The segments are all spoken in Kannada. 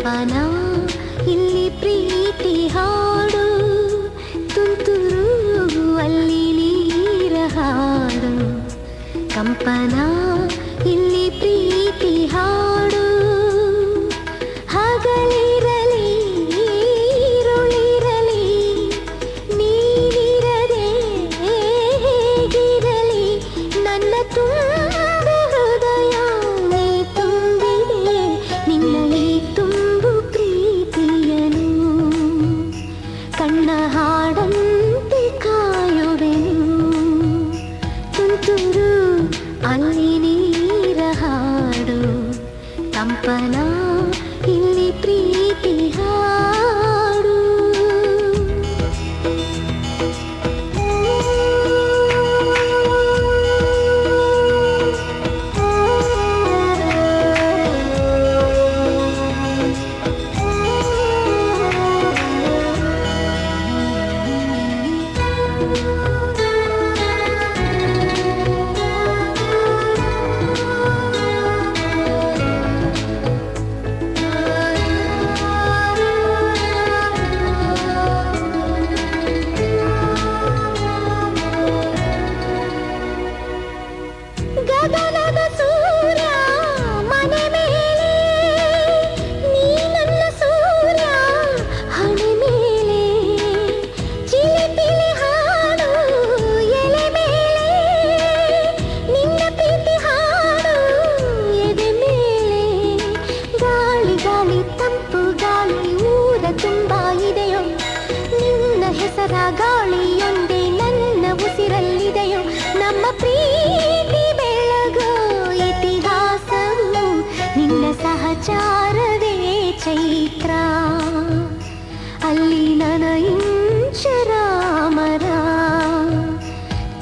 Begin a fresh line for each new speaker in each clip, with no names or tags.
ಕಂಪನ ಇಲ್ಲಿ ಪ್ರೀತಿ ಹಾಡು, ತುಂತುರು ಅಲ್ಲಿ ನೀರ ಹಾಡು. ಕಂಪನ ಇಲ್ಲಿ ಪ್ರೀತಿ ಹಾಡು, ಹಗಲಿರಲಿ ഇരുളിರಲಿ ನೀನಿರದೆ ಹೇಗಿರಲಿ, ನನ್ನ ತುಂಬ ಹೃದಯ ನೀ ತುಂಬಿದೆ, ನಿನ್ನಲ್ಲಿ ತುಂಬು ಪ್ರೀತಿಯನು. ಕಣ್ಣ ಹಾಡಂತೆ ಕಾಯುವೆನು, ತುಂತುರು ಅಲ್ಲಿ ನೀರ ಹಾಡು. ಕಂಪನ ಇಲ್ಲಿ ಪ್ರೀತಿ ಹಾಡು. ಗಗನದ ಸೂರ್ಯ ಮನೆ ಮೇಲೆ, ನೀ ನನ್ನ ಸೂರ್ಯ ಹಣೆ ಮೇಲೆ. ಚಿಲಿಪಿಲಿ ಹಾಡು ಎಲೆ ಮೇಲೆ, ನಿನ್ನ ಪ್ರೀತಿ ಹಾಡು ಎದೆ ಮೇಲೆ. ಗಾಳಿ ಗಾಳಿ ತಂಪು ಗಾಳಿ ಊರ ತುಂಬ ಇದೆಯೋ, ನಿನ್ನ ಹೆಸರ ಗಾಳಿಯೊಂದೇ ನನ್ನ ಉಸಿರಲ್ಲಿದೆಯೋ. ನಮ್ಮ ಪ್ರೀತಿ ಬೆಳಗೋ ಇತಿಹಾಸವು ನಿನ್ನ ಸಹಚಾರವೇ ಚೈತ್ರ. ಅಲ್ಲಿ ನನ ಇಂಚರಾಮರ,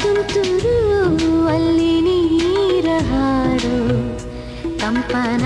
ತುಂತುರು ಅಲ್ಲಿ ನೀರ ಹಾಡು. ಕಂಪನ